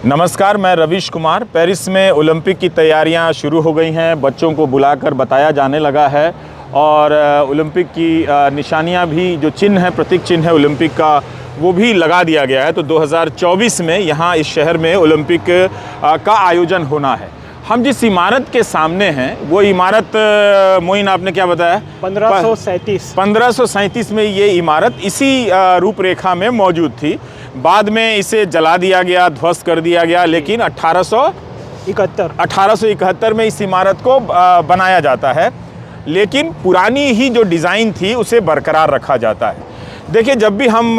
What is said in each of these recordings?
नमस्कार, मैं रवीश कुमार। पेरिस में ओलंपिक की तैयारियां शुरू हो गई हैं। बच्चों को बुलाकर बताया जाने लगा है और ओलंपिक की निशानियां भी, जो चिन्ह है, प्रतीक चिन्ह है ओलंपिक का, वो भी लगा दिया गया है। तो 2024 में यहाँ इस शहर में ओलंपिक का आयोजन होना है। हम जिस इमारत के सामने हैं वो इमारत, मोइन आपने क्या बताया? 1537 में ये इमारत इसी रूपरेखा में मौजूद थी। बाद में इसे जला दिया गया, ध्वस्त कर दिया गया, लेकिन 1871 में इस इमारत को बनाया जाता है। लेकिन पुरानी ही जो डिज़ाइन थी उसे बरकरार रखा जाता है। देखिए, जब भी हम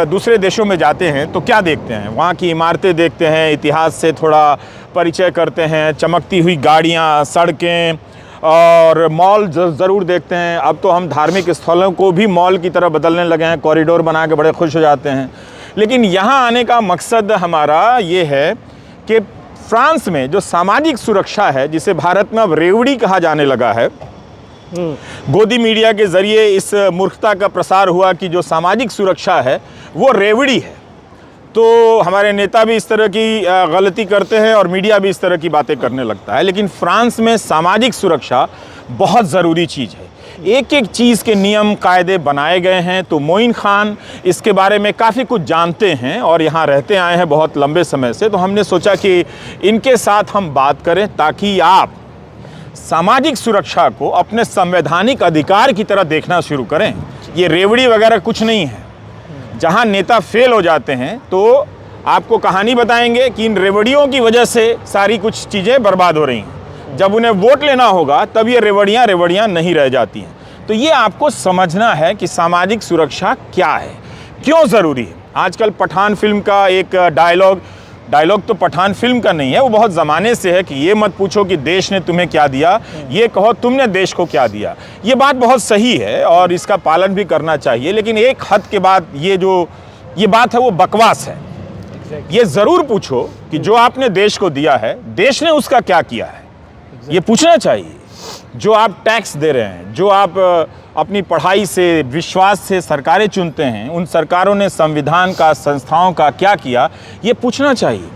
दूसरे देशों में जाते हैं तो क्या देखते हैं? वहाँ की इमारतें देखते हैं, इतिहास से थोड़ा परिचय करते हैं, चमकती हुई गाड़ियाँ, सड़कें और मॉल ज़रूर देखते हैं। अब तो हम धार्मिक स्थलों को भी मॉल की तरह बदलने लगे हैं, कॉरिडोर बना के बड़े खुश हो जाते हैं। लेकिन यहाँ आने का मकसद हमारा ये है कि फ्रांस में जो सामाजिक सुरक्षा है, जिसे भारत में अब रेवड़ी कहा जाने लगा है, गोदी मीडिया के ज़रिए इस मूर्खता का प्रसार हुआ कि जो सामाजिक सुरक्षा है वो रेवड़ी है। तो हमारे नेता भी इस तरह की गलती करते हैं और मीडिया भी इस तरह की बातें करने लगता है। लेकिन फ्रांस में सामाजिक सुरक्षा बहुत ज़रूरी चीज़ है। एक एक चीज़ के नियम कायदे बनाए गए हैं। तो मोइन खान इसके बारे में काफ़ी कुछ जानते हैं और यहाँ रहते आए हैं बहुत लंबे समय से। तो हमने सोचा कि इनके साथ हम बात करें ताकि आप सामाजिक सुरक्षा को अपने संवैधानिक अधिकार की तरह देखना शुरू करें। ये रेवड़ी वगैरह कुछ नहीं है। जहाँ नेता फेल हो जाते हैं तो आपको कहानी बताएंगे कि इन रेवड़ियों की वजह से सारी कुछ चीज़ें बर्बाद हो रही हैं। जब उन्हें वोट लेना होगा तब ये रेवड़ियाँ नहीं रह जाती हैं। तो ये आपको समझना है कि सामाजिक सुरक्षा क्या है, क्यों ज़रूरी है। आजकल पठान फिल्म का एक डायलॉग तो पठान फिल्म का नहीं है, वो बहुत ज़माने से है कि ये मत पूछो कि देश ने तुम्हें क्या दिया, ये कहो तुमने देश को क्या दिया। ये बात बहुत सही है और इसका पालन भी करना चाहिए। लेकिन एक हद के बाद ये बात है वो बकवास है। ये ज़रूर पूछो कि जो आपने देश को दिया है, देश ने उसका क्या किया है, ये पूछना चाहिए। जो आप टैक्स दे रहे हैं, जो आप अपनी पढ़ाई से, विश्वास से सरकारें चुनते हैं, उन सरकारों ने संविधान का, संस्थाओं का क्या किया, ये पूछना चाहिए।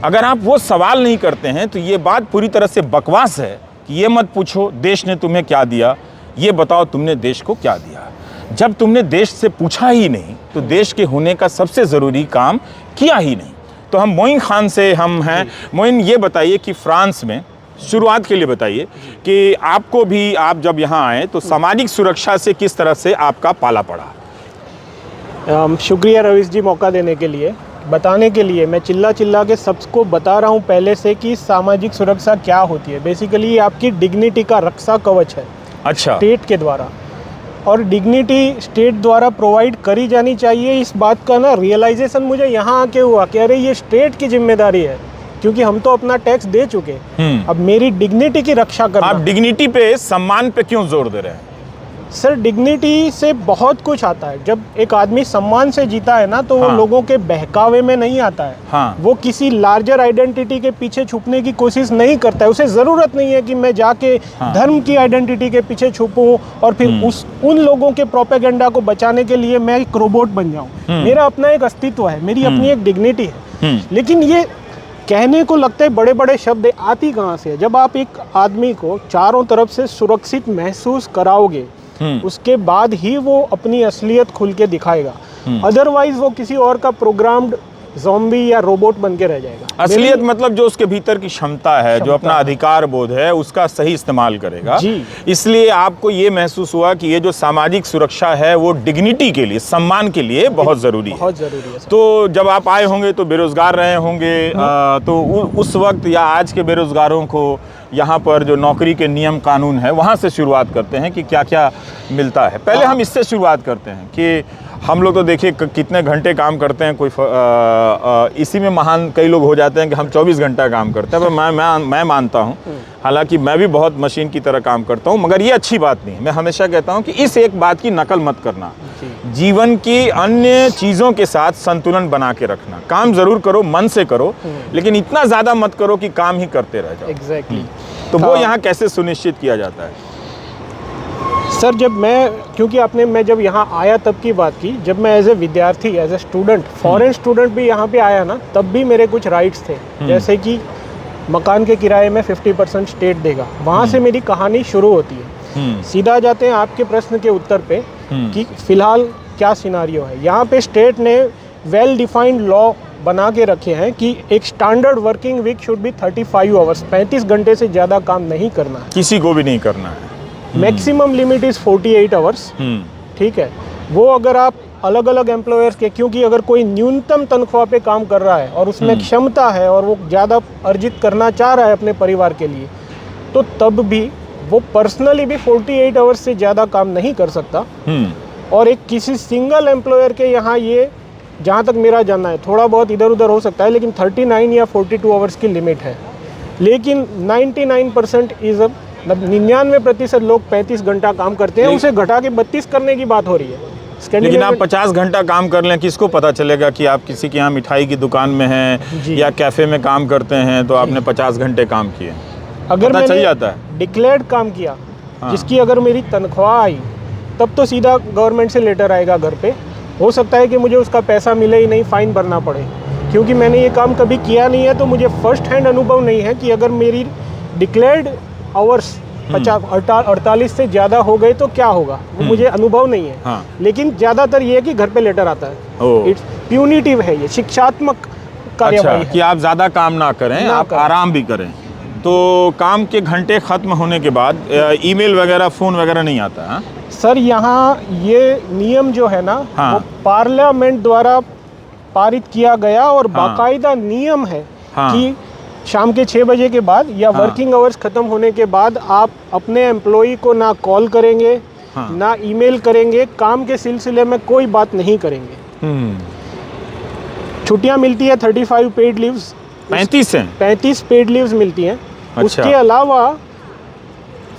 अगर आप वो सवाल नहीं करते हैं तो ये बात पूरी तरह से बकवास है कि ये मत पूछो देश ने तुम्हें क्या दिया, ये बताओ तुमने देश को क्या दिया। जब तुमने देश से पूछा ही नहीं तो देश के होने का सबसे ज़रूरी काम किया ही नहीं। तो हम मोइन खान से हम हैं। मोइन, ये बताइए कि फ्रांस में, शुरुआत के लिए बताइए कि आपको भी, आप जब यहाँ आए तो सामाजिक सुरक्षा से किस तरह से आपका पाला पड़ा? शुक्रिया रवीश जी, मौका देने के लिए, बताने के लिए। मैं चिल्ला के सबको बता रहा हूँ पहले से कि सामाजिक सुरक्षा क्या होती है। बेसिकली आपकी डिग्निटी का रक्षा कवच है। अच्छा। स्टेट के द्वारा, और डिग्निटी स्टेट द्वारा प्रोवाइड करी जानी चाहिए। इस बात का ना रियलाइजेशन मुझे यहाँ आके हुआ कि अरे ये स्टेट की जिम्मेदारी है, क्योंकि हम तो अपना टैक्स दे चुके। अब मेरी डिग्निटी की रक्षा करना। आप डिग्निटी पे, सम्मान पे क्यों जोर दे रहे हैं? सर, डिग्निटी से बहुत कुछ आता है। जब एक आदमी सम्मान से जीता है ना, तो वो लोगों के बहकावे में नहीं आता है। वो किसी लार्जर आइडेंटिटी के पीछे छुपने की कोशिश नहीं करता है। उसे ज़रूरत नहीं है कि मैं जाके धर्म की आइडेंटिटी के पीछे छुपूं और फिर उन लोगों के प्रोपेगेंडा को बचाने के लिए मैं एक रोबोट बन जाऊं। मेरा अपना एक अस्तित्व है, मेरी अपनी एक डिग्निटी है। लेकिन ये कहने को लगता है बड़े बड़े शब्द, आती कहाँ से है? जब आप एक आदमी को चारों तरफ से सुरक्षित महसूस कराओगे, उसके बाद ही वो अपनी असलियत खुल के दिखाएगा। अदरवाइज वो किसी और का प्रोग्राम्ड ज़ॉम्बी या रोबोट बन के रह जाएगा। असलियत मतलब जो उसके भीतर की क्षमता है, जो अपना अधिकार बोध है, उसका सही इस्तेमाल करेगा। इसलिए आपको ये महसूस हुआ कि ये जो सामाजिक सुरक्षा है वो डिग्निटी के लिए, सम्मान के लिए बहुत ज़रूरी है। बहुत ज़रूरी है। तो जब आप आए होंगे तो बेरोजगार रहे होंगे, तो उस वक्त या आज के बेरोजगारों को यहाँ पर जो नौकरी के नियम कानून है, वहाँ से शुरुआत करते हैं कि क्या क्या मिलता है। पहले हम इससे शुरुआत करते हैं कि हम लोग तो देखिए कितने घंटे काम करते हैं, इसी में महान कई लोग हो जाते हैं कि हम 24 घंटा काम करते हैं। पर मैं मानता हूँ, हालांकि मैं भी बहुत मशीन की तरह काम करता हूँ, मगर ये अच्छी बात नहीं है। मैं हमेशा कहता हूँ कि इस एक बात की नकल मत करना, जीवन की अन्य चीज़ों के साथ संतुलन बना के रखना। काम ज़रूर करो, मन से करो, लेकिन इतना ज़्यादा मत करो कि काम ही करते रह जाओ। एग्जैक्टली। तो वो यहाँ कैसे सुनिश्चित किया जाता है? सर क्योंकि मैं जब यहाँ आया तब की बात की, जब मैं एज ए विद्यार्थी, as a student, foreign student भी यहाँ पे आया ना, तब भी मेरे कुछ राइट्स थे, जैसे कि मकान के किराए में 50% स्टेट देगा। वहाँ से मेरी कहानी शुरू होती है। सीधा जाते हैं आपके प्रश्न के उत्तर पे कि फिलहाल क्या सिनारियो है। यहाँ पे स्टेट ने वेल डिफाइंड लॉ बना के रखे हैं कि एक standard working week should be 35 hours, 35 घंटे से ज़्यादा काम नहीं करना है, किसी को भी नहीं करना है। Maximum limit is 48 hours. ठीक है, वो अगर आप अलग अलग एम्प्लॉयर्स के, क्योंकि अगर कोई न्यूनतम तनख्वाह पे काम कर रहा है और उसमें क्षमता है और वो ज़्यादा अर्जित करना चाह रहा है अपने परिवार के लिए, तो तब भी वो पर्सनली भी 48 आवर्स से ज़्यादा काम नहीं कर सकता। और एक किसी सिंगल एम्प्लॉयर के यहाँ ये, जहाँ तक मेरा जानना है, थोड़ा बहुत इधर उधर हो सकता है, लेकिन 39 या 42 आवर्स की लिमिट है। लेकिन 99% इज़ 99% लोग 35 घंटा काम करते हैं, उसे घटा के 32 करने की बात हो रही है। लेकिन आप 50 घंटा काम कर लें, किसको पता चलेगा कि आप किसी के यहाँ मिठाई की दुकान में हैं या कैफ़े में काम करते हैं तो आपने 50 घंटे काम किए। अगर पता चल जाता है डिक्लेयर्ड काम किया, जिसकी अगर मेरी तनख्वाह आई, तब तो सीधा गवर्नमेंट से लेटर आएगा घर पे। हो सकता है कि मुझे उसका पैसा मिले ही नहीं, फ़ाइन भरना पड़े, क्योंकि मैंने ये काम कभी किया नहीं है, तो मुझे फर्स्ट हैंड अनुभव नहीं है कि अगर मेरी डिक्लेयर्ड आवर्स 48 से ज़्यादा हो गए तो क्या होगा, वो मुझे अनुभव नहीं है। हाँ। लेकिन ज़्यादातर ये है कि घर पे लेटर आता है। इट्स प्यूनिटिव है, ये शिक्षात्मक कार्यवाही है कि आप ज़्यादा काम ना करें, आप आराम भी करें। तो काम के घंटे ख़त्म होने के बाद ईमेल वगैरह, फ़ोन वगैरह नहीं आता है? सर, यहाँ ये नियम जो है ना, वो पार्लियामेंट द्वारा पारित किया गया और बाकायदा नियम है कि शाम के 6 बजे के बाद या वर्किंग आवर्स ख़त्म होने के बाद आप अपने एम्प्लॉई को ना कॉल करेंगे, ना ईमेल करेंगे, काम के सिलसिले में कोई बात नहीं करेंगे। छुट्टियाँ मिलती है 35 पेड लीव्स, 35 पेड लीव्स मिलती हैं। अच्छा। उसके अलावा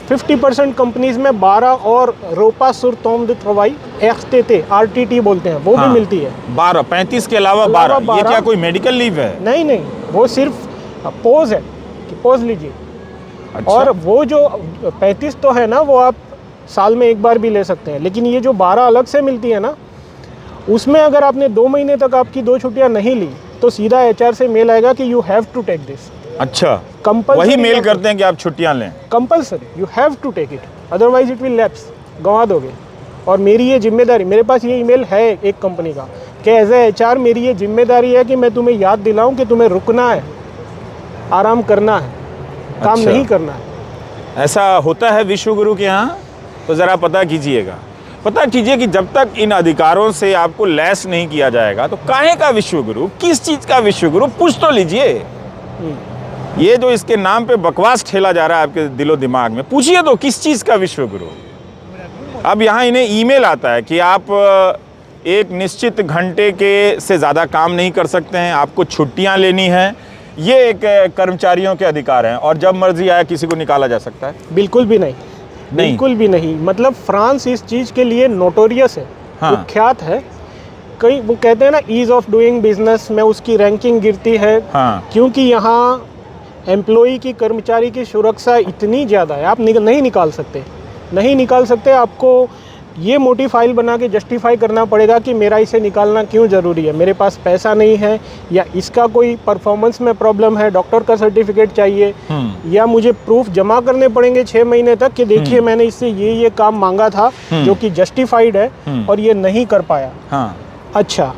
50% कंपनीज में 12 और रोपा सुर तोम दवाई एक्सटेते RTT बोलते हैं, वो भी मिलती है। 12, 35 के अलावा 12। ये क्या कोई मेडिकल लीव है? नहीं, वो सिर्फ पोज है कि पोज लीजिए। अच्छा। और वो जो 35 तो है ना, वो आप साल में एक बार भी ले सकते हैं, लेकिन ये जो 12 अलग से मिलती है ना, उसमें अगर आपने 2 महीने तक आपकी 2 छुट्टियां नहीं ली तो सीधा HR से मेल आएगा कि you have to take this. अच्छा, कंपल्सरी वही मेल करते हैं कि आप छुट्टियां लें? Compulsory, you have to take it, otherwise it will lapse, गंवा दोगे। और मेरी ये जिम्मेदारी, मेरे पास ये ईमेल है एक कंपनी का कि एज ए HR मेरी ये जिम्मेदारी है कि मैं तुम्हें याद दिलाऊं कि तुम्हें रुकना है, आराम करना है, काम नहीं करना है। ऐसा होता है विश्वगुरु के यहाँ? तो ज़रा पता कीजिएगा, पता कीजिए कि जब तक इन अधिकारों से आपको लैस नहीं किया जाएगा तो काहे का विश्वगुरु, किस चीज़ का विश्वगुरु, पूछ तो लीजिए। ये जो इसके नाम पे बकवास ठेला जा रहा है आपके दिलो दिमाग में, पूछिए तो किस चीज़ का विश्वगुरु। अब यहाँ इन्हें ईमेल आता है कि आप एक निश्चित घंटे के से ज़्यादा काम नहीं कर सकते हैं, आपको छुट्टियाँ लेनी है। ये एक कर्मचारियों के अधिकार हैं और जब मर्जी आया किसी को निकाला जा सकता है? बिल्कुल भी नहीं, बिल्कुल भी नहीं। मतलब फ्रांस इस चीज़ के लिए नोटोरियस है, कुख्यात है। कई वो कहते हैं ना, ईज ऑफ डूइंग बिजनेस में उसकी रैंकिंग गिरती है। क्योंकि यहाँ एम्प्लॉई की, कर्मचारी की सुरक्षा इतनी ज़्यादा है, आप नहीं निकाल सकते। आपको ये मोटी फाइल बना के जस्टिफाई करना पड़ेगा कि मेरा इसे निकालना क्यों ज़रूरी है, मेरे पास पैसा नहीं है, या इसका कोई परफॉर्मेंस में प्रॉब्लम है, डॉक्टर का सर्टिफिकेट चाहिए, या मुझे प्रूफ जमा करने पड़ेंगे 6 महीने तक कि देखिए मैंने इससे ये काम मांगा था जो कि जस्टिफाइड है और ये नहीं कर पाया। अच्छा,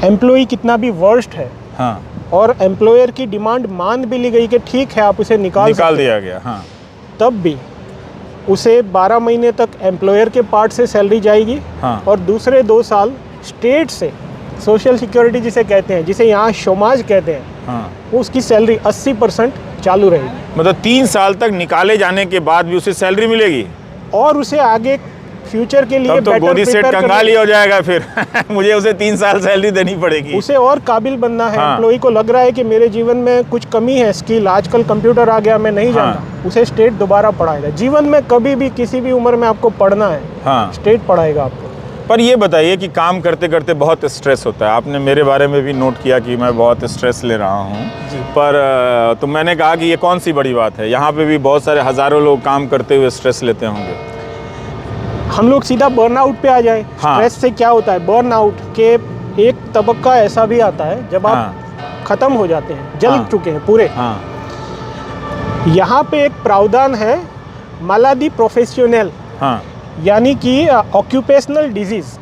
एम्प्लॉई कितना भी वर्स्ट है और एम्प्लॉयर की डिमांड मान भी ली गई कि ठीक है आप उसे निकाल दिया गया, तब भी उसे 12 महीने तक एम्प्लॉयर के पार्ट से सैलरी जाएगी और दूसरे 2 साल स्टेट से सोशल सिक्योरिटी जिसे कहते हैं, जिसे यहाँ शोमाज कहते हैं, उसकी सैलरी 80% चालू रहेगी। मतलब 3 साल तक निकाले जाने के बाद भी उसे सैलरी मिलेगी और उसे आगे फ्यूचर के लिए तो गोदी सेट कंगाली हो जाएगा फिर मुझे उसे 3 साल सैलरी देनी पड़ेगी। उसे और काबिल बनना है। एम्प्लॉई को लग रहा है कि मेरे जीवन में कुछ कमी है, स्किल, आजकल कंप्यूटर आ गया, मैं नहीं जानता, उसे स्टेट दोबारा पढ़ाएगा। जीवन में कभी भी किसी भी उम्र में आपको पढ़ना है, स्टेट पढ़ाएगा आपको। पर ये बताइए कि काम करते करते बहुत स्ट्रेस होता है, आपने मेरे बारे में भी नोट किया कि मैं बहुत स्ट्रेस ले रहा हूँ, पर तो मैंने कहा कि ये कौन सी बड़ी बात है, यहाँ पे भी बहुत सारे हज़ारों लोग काम करते हुए स्ट्रेस लेते होंगे। हम लोग सीधा बर्नआउट पे आ जाए। हाँ। स्ट्रेस से क्या होता है, बर्नआउट के एक तबक्का ऐसा भी आता है जब आप खत्म हो जाते हैं, जल चुके हैं पूरे। यहाँ पे एक प्रावधान है मालादी प्रोफेशनल, यानी कि ऑक्यूपेशनल डिजीज।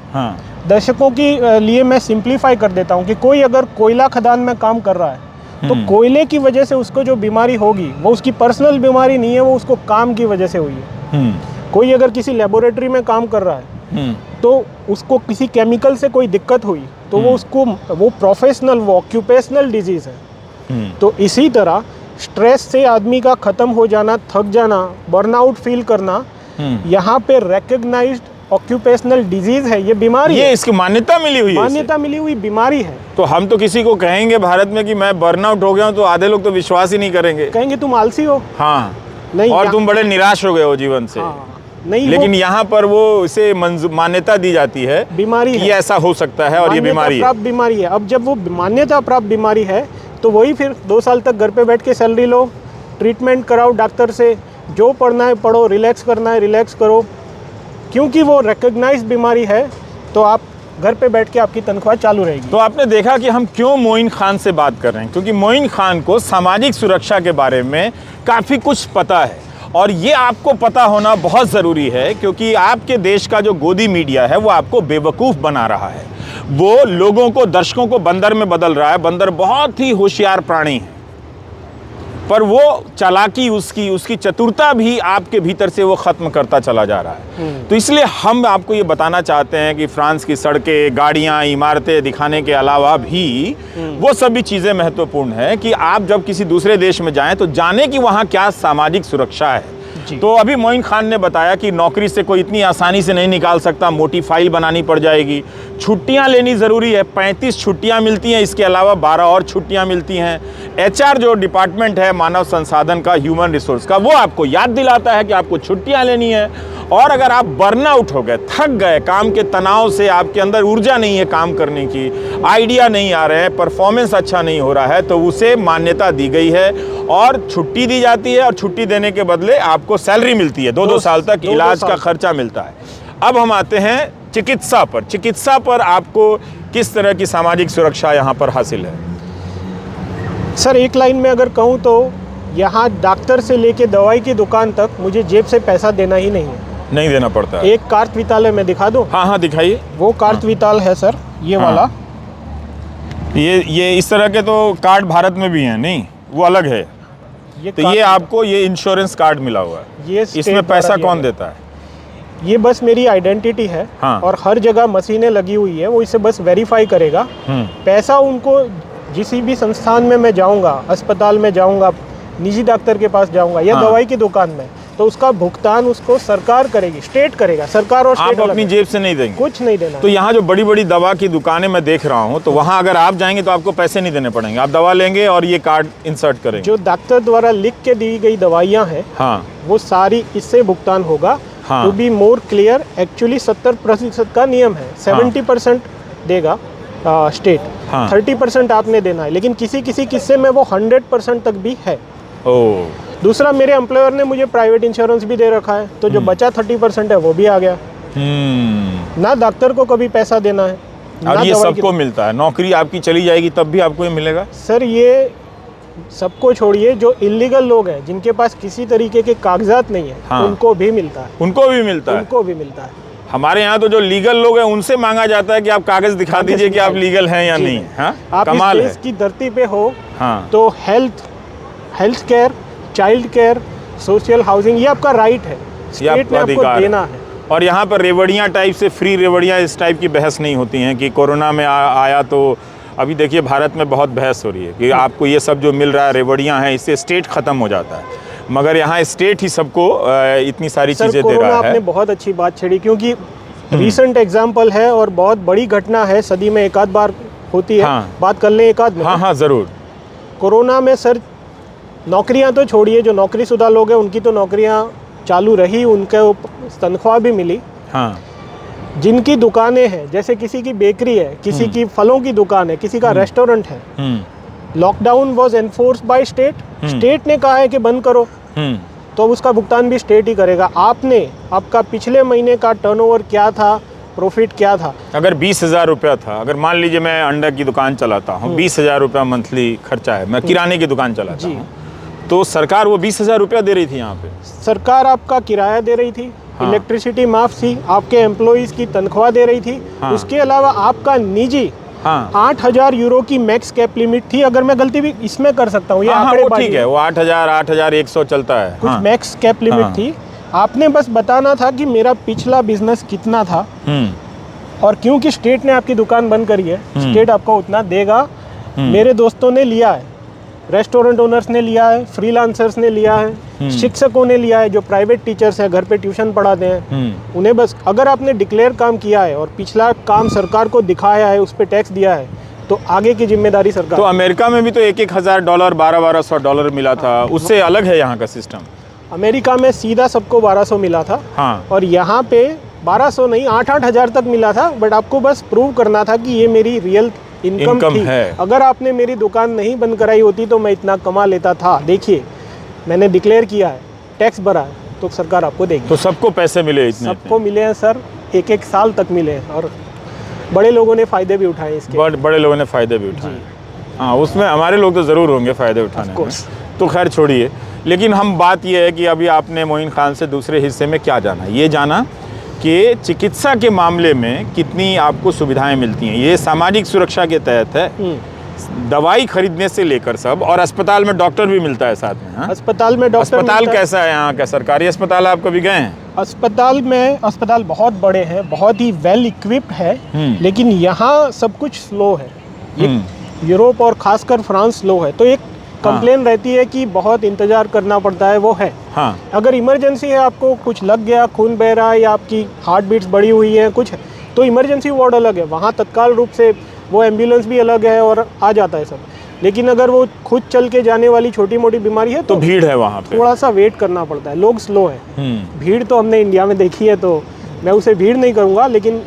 दर्शकों के लिए मैं सिंप्लीफाई कर देता हूँ कि कोई अगर कोयला खदान में काम कर रहा है तो कोयले की वजह से उसको जो बीमारी होगी वो उसकी पर्सनल बीमारी नहीं है, वो उसको काम की वजह से हुई है। कोई अगर किसी लेबोरेटरी में काम कर रहा है तो उसको किसी केमिकल से कोई दिक्कत हुई तो वो प्रोफेशनल, वो ऑक्यूपेशनल डिजीज है। तो इसी तरह स्ट्रेस से आदमी का खत्म हो जाना, थक जाना, बर्नआउट फील करना, यहाँ पे रिकॉग्नाइज्ड ऑक्यूपेशनल डिजीज है, ये बीमारी ये है। इसकी मान्यता मिली हुई है, मान्यता मिली हुई बीमारी है। तो हम तो किसी को कहेंगे भारत में कि मैं बर्नआउट हो गया हूँ तो आधे लोग तो विश्वास ही नहीं करेंगे, कहेंगे तुम आलसी हो। हाँ, नहीं, और तुम बड़े निराश हो गए हो जीवन से। नहीं, लेकिन यहाँ पर वो इसे मान्यता दी जाती है, बीमारी है, ये ऐसा हो सकता है और ये बीमारी है, बीमारी है। अब जब वो मान्यता प्राप्त बीमारी है तो वही फिर 2 साल तक घर पे बैठ के सैलरी लो, ट्रीटमेंट कराओ डॉक्टर से, जो पढ़ना है पढ़ो, रिलैक्स करना है रिलैक्स करो। क्योंकि वो रिकॉग्नाइज्ड बीमारी है तो आप घर पे बैठ के आपकी तनख्वाह चालू रहेगी। तो आपने देखा कि हम क्यों मोइन खान से बात कर रहे हैं, क्योंकि मोइन खान को सामाजिक सुरक्षा के बारे में काफ़ी कुछ पता है और ये आपको पता होना बहुत ज़रूरी है, क्योंकि आपके देश का जो गोदी मीडिया है वो आपको बेवकूफ़ बना रहा है। वो लोगों को, दर्शकों को बंदर में बदल रहा है। बंदर बहुत ही होशियार प्राणी है, पर वो चालाकी, उसकी चतुरता भी आपके भीतर से वो ख़त्म करता चला जा रहा है। तो इसलिए हम आपको ये बताना चाहते हैं कि फ्रांस की सड़कें, गाड़ियाँ, इमारतें दिखाने के अलावा भी वो सभी चीज़ें महत्वपूर्ण हैं कि आप जब किसी दूसरे देश में जाएं तो जाने कि वहाँ क्या सामाजिक सुरक्षा है। तो अभी मोइन खान ने बताया कि नौकरी से कोई इतनी आसानी से नहीं निकाल सकता, मोटी फाइल बनानी पड़ जाएगी, छुट्टियां लेनी ज़रूरी है, 35 छुट्टियां मिलती हैं, इसके अलावा 12 और छुट्टियां मिलती हैं। HR जो डिपार्टमेंट है मानव संसाधन का, ह्यूमन रिसोर्स का, वो आपको याद दिलाता है कि आपको छुट्टियां लेनी है। और अगर आप बर्नआउट हो गए, थक गए, काम के तनाव से आपके अंदर ऊर्जा नहीं है काम करने की, आइडिया नहीं आ रहे हैं, परफॉर्मेंस अच्छा नहीं हो रहा है, तो उसे मान्यता दी गई है और छुट्टी दी जाती है और छुट्टी देने के बदले आपको सैलरी मिलती है, 2-2 साल तक इलाज का खर्चा मिलता है। अब हम आते हैं चिकित्सा पर। चिकित्सा पर आपको किस तरह की सामाजिक सुरक्षा यहाँ पर हासिल है? सर, एक लाइन में अगर कहूँ तो यहाँ डॉक्टर से लेके दवाई की दुकान तक मुझे जेब से पैसा देना ही नहीं है, नहीं देना पड़ता है। एक कार्तविताल है, मैं दिखा दूँ? हाँ, दिखाइए। वो कार्तविताल है सर, ये वाला। ये इस तरह के तो कार्ड भारत में भी हैं, नहीं वो अलग है। तो ये आपको ये इंश्योरेंस कार्ड मिला हुआ है, ये इसमें पैसा कौन देता है? ये बस मेरी आइडेंटिटी है। और हर जगह मशीनें लगी हुई है, वो इसे बस वेरीफाई करेगा। पैसा उनको जिस भी संस्थान में मैं जाऊंगा, अस्पताल में जाऊंगा, निजी डॉक्टर के पास जाऊंगा या दवाई की दुकान में, तो उसका भुगतान उसको सरकार करेगी, स्टेट करेगा। सरकार और स्टेट आप अपनी जेब से नहीं देंगे, कुछ नहीं देना। तो यहाँ जो बड़ी बड़ी दवा की दुकानें मैं देख रहा हूँ, तो वहाँ अगर आप जाएंगे तो आपको पैसे नहीं देने पड़ेंगे, आप दवा लेंगे और ये कार्ड इंसर्ट करेंगे। जो डॉक्टर द्वारा लिख के दी गई दवाइयाँ हैं, वो सारी इससे भुगतान होगा। To be more clear, actually 70% का नियम है, 70% देगा स्टेट, 30% आपने देना है, लेकिन किसी किसी किस्से में वो 100% तक भी है। दूसरा, मेरे एम्प्लॉयर ने मुझे प्राइवेट इंश्योरेंस भी दे रखा है, तो जो बचा 30% है वो भी आ गया। ना डॉक्टर को कभी पैसा देना है, और ये सबको मिलता है। नौकरी आपकी चली जाएगी तब भी आपको ये मिलेगा? सर, ये सबको छोड़िए, जो इलीगल लोग हैं जिनके पास किसी तरीके के कागजात नहीं है, उनको भी मिलता है। उनको भी मिलता है? उनको भी मिलता है। हमारे यहाँ तो जो लीगल लोग हैं उनसे मांगा जाता है कि आप कागज दिखा दीजिए कि आप लीगल हैं या नहीं। आप इस देश की धरती पे हो तो health care, child care, social housing, ये आपका राइट है, स्टेट ने आपको देना है। और यहाँ पर रेवड़ियाँ टाइप से, फ्री रेवड़ियाँ, इस टाइप की बहस नहीं होती हैं कि कोरोना में आया तो अभी देखिए भारत में बहुत बहस हो रही है कि आपको ये सब जो मिल रहा है रेवड़ियाँ हैं, इससे स्टेट ख़त्म हो जाता है, मगर यहाँ स्टेट ही सबको इतनी सारी चीज़ें दे रहा है। आपने बहुत अच्छी बात छेड़ी, क्योंकि रीसेंट एग्जाम्पल है और बहुत बड़ी घटना है, सदी में एक आध बार होती है। बात कर लें एक आध में? हाँ, ज़रूर। कोरोना में सर, नौकरियां तो छोड़िए, जो नौकरीशुदा लोग हैं उनकी तो नौकरियां चालू रही, उनके तनख्वाह भी मिली। जिनकी दुकानें हैं, जैसे किसी की बेकरी है, किसी की फलों की दुकान है, किसी का रेस्टोरेंट है, lockdown was enforced by state. State ने कहा है कि बंद करो, तो उसका भुगतान भी स्टेट ही करेगा। आपका पिछले महीने का टर्नओवर क्या था, प्रॉफिट क्या था। अगर 20,000 रुपया था, अगर मान लीजिए मैं अंडा की दुकान चलाता हूँ, 20,000 रुपया मंथली खर्चा है, मैं किराने की दुकान चलाता हूँ, तो सरकार वो 20,000 रुपया दे रही थी यहाँ पे? सरकार आपका किराया दे रही थी, इलेक्ट्रिसिटी माफ थी, आपके एम्प्लॉइज की तनख्वाह दे रही थी। उसके अलावा आपका निजी 8,000 यूरो की मैक्स कैप लिमिट थी। अगर मैं गलती भी इसमें कर सकता हूँ, ये वो ठीक है, वो 8,100 चलता है। कुछ मैक्स कैप लिमिट थी। आपने बस बताना था कि मेरा पिछला बिजनेस कितना था, और क्योंकि स्टेट ने आपकी दुकान बंद करी है, स्टेट आपको उतना देगा। मेरे दोस्तों ने लिया है, रेस्टोरेंट ओनर्स ने लिया है, फ्रीलांसर्स ने लिया है, शिक्षकों ने लिया है, जो प्राइवेट टीचर्स हैं, घर पे ट्यूशन पढ़ाते हैं, उन्हें बस अगर आपने डिक्लेयर काम किया है और पिछला काम सरकार को दिखाया है, उस पर टैक्स दिया है, तो आगे की जिम्मेदारी सरकार। तो अमेरिका में भी तो $1,000 $1,200 मिला था, उससे अलग है यहाँ का सिस्टम? अमेरिका में सीधा सबको 1,200 मिला था, और यहाँ पे 1,200 नहीं 8,000 तक मिला था। बट आपको बस प्रूव करना था कि ये मेरी रियल इनकम थी है। अगर आपने मेरी दुकान नहीं बंद कराई होती तो मैं इतना कमा लेता था। देखिए, मैंने डिक्लेयर किया है, टैक्स भरा है, तो सरकार आपको देगी। तो सबको पैसे मिले? सबको मिले हैं सर, एक साल तक मिले हैं, और बड़े लोगों ने फ़ायदे भी उठाए इसके। बड़े लोगों ने फ़ायदे भी उठाए। हाँ, उसमें हमारे लोग तो ज़रूर होंगे फ़ायदे उठाने में, तो खैर छोड़िए। लेकिन हम बात ये है कि अभी आपने मोइन खान से दूसरे हिस्से में क्या जाना? ये जाना कि चिकित्सा के मामले में कितनी आपको सुविधाएं मिलती हैं। ये सामाजिक सुरक्षा के तहत है, दवाई खरीदने से लेकर सब, और अस्पताल में डॉक्टर भी मिलता है साथ में। अस्पताल में डॉक्टर, अस्पताल कैसा है यहाँ का? सरकारी अस्पताल आप कभी गए हैं? अस्पताल बहुत बड़े हैं, बहुत ही वेल इक्विप्ड है, लेकिन यहाँ सब कुछ स्लो है। यूरोप और खासकर फ्रांस स्लो है, तो एक कंप्लेन रहती है कि बहुत इंतजार करना पड़ता है, वो है। अगर इमरजेंसी है, आपको कुछ लग गया, खून बह रहा है, या आपकी हार्ट बीट्स बढ़ी हुई है कुछ, तो इमरजेंसी वार्ड अलग है, वहाँ तत्काल रूप से वो एम्बुलेंस भी अलग है और आ जाता है सब। लेकिन अगर वो खुद चल के जाने वाली छोटी मोटी बीमारी है तो भीड़ है वहाँ पे, थोड़ा सा वेट करना पड़ता है, लोग स्लो है। भीड़ तो हमने इंडिया में देखी है, तो मैं उसे भीड़ नहीं करूँगा, लेकिन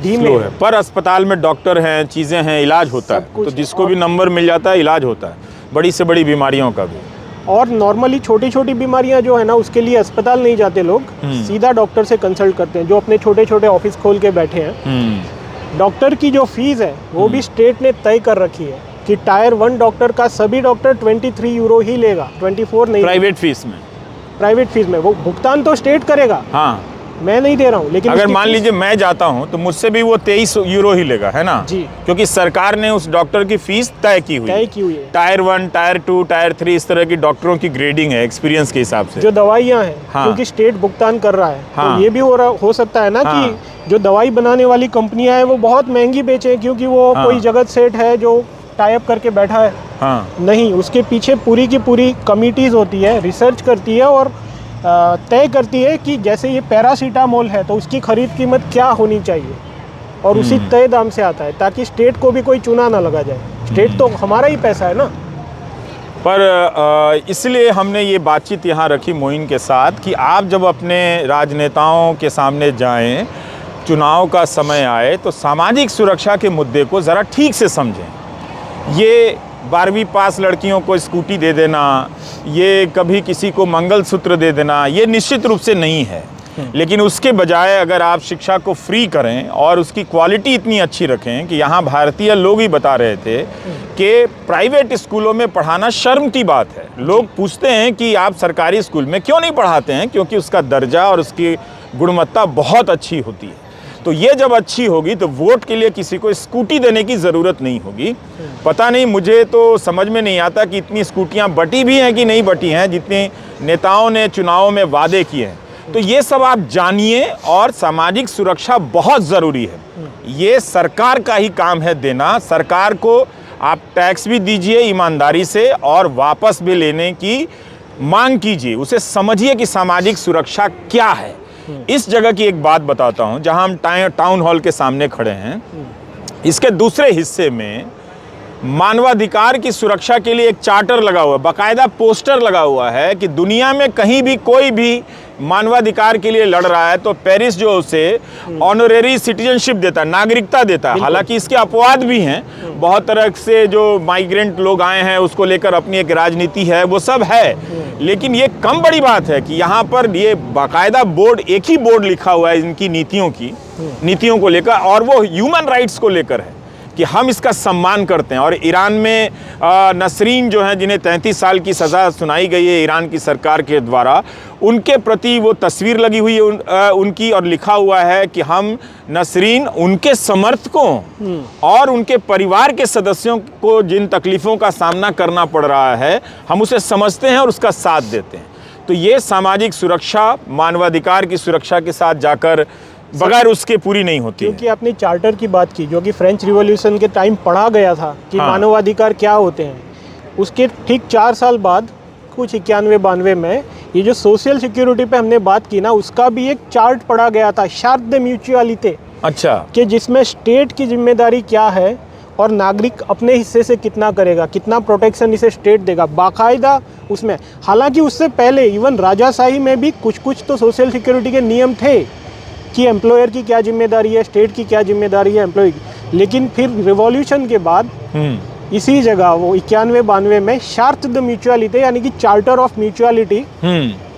धीमे है। पर अस्पताल में डॉक्टर हैं, चीज़ें हैं, इलाज होता है, तो जिसको भी नंबर मिल जाता है इलाज होता है, बड़ी से बड़ी बीमारियों का भी। और नॉर्मली छोटी छोटी बीमारियां जो है ना, उसके लिए अस्पताल नहीं जाते लोग, सीधा डॉक्टर से कंसल्ट करते हैं, जो अपने छोटे छोटे ऑफिस खोल के बैठे हैं। डॉक्टर की जो फीस है वो भी स्टेट ने तय कर रखी है कि टायर 1 डॉक्टर का सभी डॉक्टर 23 यूरो ही लेगा, 24 नहीं। प्राइवेट फीस में वो भुगतान तो स्टेट करेगा, मैं नहीं दे रहा हूँ। लेकिन अगर मान लीजिए मैं जाता हूँ तो मुझसे भी वो 23 यूरो ही लेगा, है ना जी, क्योंकि सरकार ने उस डॉक्टर की फीस तय की हुई है। टायर 1, टायर 2, टायर 3 इस तरह की डॉक्टरों की ग्रेडिंग है एक्सपीरियंस के हिसाब से। जो दवाइयाँ हैं, क्योंकि स्टेट भुगतान कर रहा है, तो ये भी हो सकता है ना कि जो दवाई बनाने वाली कंपनियां हैं वो बहुत महंगी बेचें, क्योंकि वो कोई जगत सेठ है जो टाई अप करके बैठा है। नहीं, उसके पीछे पूरी की पूरी कमिटीज होती है, रिसर्च करती है और तय करती है कि जैसे ये पैरासीटामोल है तो उसकी खरीद कीमत क्या होनी चाहिए, और उसी तय दाम से आता है, ताकि स्टेट को भी कोई चूना ना लगा जाए। स्टेट तो हमारा ही पैसा है ना। पर इसलिए हमने ये बातचीत यहाँ रखी मोइन के साथ कि आप जब अपने राजनेताओं के सामने जाएं, चुनाव का समय आए, तो सामाजिक सुरक्षा के मुद्दे को ज़रा ठीक से समझें। ये 12वीं पास लड़कियों को स्कूटी दे देना, ये कभी किसी को मंगलसूत्र दे देना, ये निश्चित रूप से नहीं है। लेकिन उसके बजाय अगर आप शिक्षा को फ्री करें और उसकी क्वालिटी इतनी अच्छी रखें कि यहाँ भारतीय लोग ही बता रहे थे कि प्राइवेट स्कूलों में पढ़ाना शर्म की बात है। लोग पूछते हैं कि आप सरकारी स्कूल में क्यों नहीं पढ़ाते हैं, क्योंकि उसका दर्जा और उसकी गुणवत्ता बहुत अच्छी होती है। तो ये जब अच्छी होगी तो वोट के लिए किसी को स्कूटी देने की ज़रूरत नहीं होगी। पता नहीं, मुझे तो समझ में नहीं आता कि इतनी स्कूटियाँ बटी भी हैं कि नहीं बटी हैं, जितने नेताओं ने चुनावों में वादे किए हैं। तो ये सब आप जानिए, और सामाजिक सुरक्षा बहुत ज़रूरी है। ये सरकार का ही काम है देना। सरकार को आप टैक्स भी दीजिए ईमानदारी से और वापस भी लेने की मांग कीजिए, उसे समझिए कि सामाजिक सुरक्षा क्या है। इस जगह की एक बात बताता हूं, जहां हम टाउन हॉल के सामने खड़े हैं, इसके दूसरे हिस्से में मानवाधिकार की सुरक्षा के लिए एक चार्टर लगा हुआ है, बाकायदा पोस्टर लगा हुआ है कि दुनिया में कहीं भी कोई भी मानवाधिकार के लिए लड़ रहा है तो पेरिस जो उसे ऑनरेरी सिटीजनशिप देता है, नागरिकता देता है। हालांकि इसके अपवाद भी हैं, बहुत तरह से जो माइग्रेंट लोग आए हैं उसको लेकर अपनी एक राजनीति है, वो सब है, लेकिन ये कम बड़ी बात है कि यहाँ पर ये बाकायदा बोर्ड, एक ही बोर्ड लिखा हुआ है इनकी नीतियों को लेकर, और वो ह्यूमन राइट्स को लेकर है कि हम इसका सम्मान करते हैं। और ईरान में नसरीन जो हैं, जिन्हें 33 साल की सज़ा सुनाई गई है ईरान की सरकार के द्वारा, उनके प्रति वो तस्वीर लगी हुई है उनकी, और लिखा हुआ है कि हम नसरीन, उनके समर्थकों और उनके परिवार के सदस्यों को जिन तकलीफ़ों का सामना करना पड़ रहा है, हम उसे समझते हैं और उसका साथ देते हैं। तो ये सामाजिक सुरक्षा मानवाधिकार की सुरक्षा के साथ जाकर बगैर उसके पूरी नहीं होती। क्योंकि आपने चार्टर की बात की, जो कि फ्रेंच रिवॉल्यूशन के टाइम पढ़ा गया था कि मानवाधिकार क्या होते हैं, उसके ठीक 4 साल बाद कुछ 91-92 में ये जो सोशल सिक्योरिटी पे हमने बात की ना, उसका भी एक चार्ट पढ़ा गया था, चार्ट दे म्यूचुअलिटी। अच्छा। कि जिसमें स्टेट की जिम्मेदारी क्या है और नागरिक अपने हिस्से से कितना करेगा, कितना प्रोटेक्शन इसे स्टेट देगा, बाकायदा उसमें। हालांकि उससे पहले इवन राजाशाही में भी कुछ तो सोशल सिक्योरिटी के नियम थे कि एम्प्लॉयर की क्या जिम्मेदारी है, स्टेट की क्या जिम्मेदारी है एम्प्लॉय की। लेकिन फिर रिवॉल्यूशन के बाद इसी जगह वो 91-92 में चार्ट द म्यूचुअलिटी, यानी कि चार्टर ऑफ म्यूचुअलिटी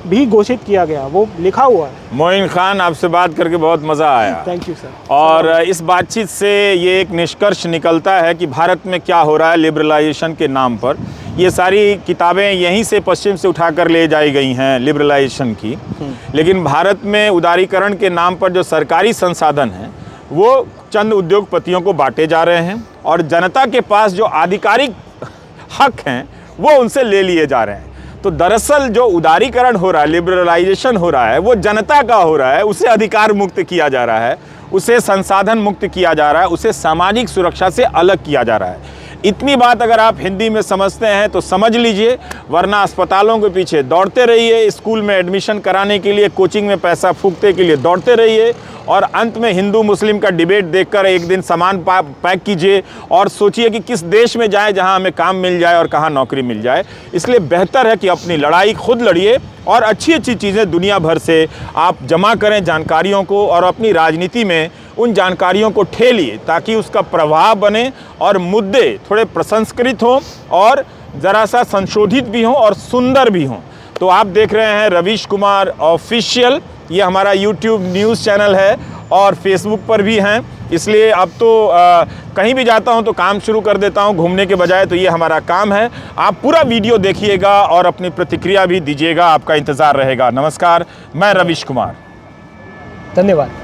भी घोषित किया गया, वो लिखा हुआ है। मोइन खान, आपसे बात करके बहुत मज़ा आया। Thank you sir. और इस बातचीत से ये एक निष्कर्ष निकलता है कि भारत में क्या हो रहा है लिबरलाइजेशन के नाम पर। ये सारी किताबें यहीं से पश्चिम से उठाकर ले जाई गई हैं लिबरलाइजेशन की, लेकिन भारत में उदारीकरण के नाम पर जो सरकारी संसाधन हैं वो चंद उद्योगपतियों को बांटे जा रहे हैं, और जनता के पास जो आधिकारिक हक हैं वो उनसे ले लिए जा रहे हैं। तो दरअसल जो उदारीकरण हो रहा है, लिबरलाइजेशन हो रहा है, वो जनता का हो रहा है, उसे अधिकार मुक्त किया जा रहा है, उसे संसाधन मुक्त किया जा रहा है, उसे सामाजिक सुरक्षा से अलग किया जा रहा है। इतनी बात अगर आप हिंदी में समझते हैं तो समझ लीजिए, वरना अस्पतालों के पीछे दौड़ते रहिए, स्कूल में एडमिशन कराने के लिए, कोचिंग में पैसा फूकने के लिए दौड़ते रहिए, और अंत में हिंदू मुस्लिम का डिबेट देखकर एक दिन सामान पैक कीजिए और सोचिए कि किस देश में जाए जहां हमें काम मिल जाए और कहां नौकरी मिल जाए। इसलिए बेहतर है कि अपनी लड़ाई खुद लड़िए और अच्छी अच्छी चीज़ें दुनिया भर से आप जमा करें जानकारियों को, और अपनी राजनीति में उन जानकारियों को ठेलिए ताकि उसका प्रभाव बने और मुद्दे थोड़े प्रसंस्कृत हों और ज़रा सा संशोधित भी हों और सुंदर भी हों। तो आप देख रहे हैं रवीश कुमार ऑफिशियल, ये हमारा यूट्यूब न्यूज़ चैनल है और फेसबुक पर भी हैं। इसलिए अब तो कहीं भी जाता हूं तो काम शुरू कर देता हूं घूमने के बजाय, तो ये हमारा काम है। आप पूरा वीडियो देखिएगा और अपनी प्रतिक्रिया भी दीजिएगा, आपका इंतज़ार रहेगा। नमस्कार, मैं रवीश कुमार। धन्यवाद।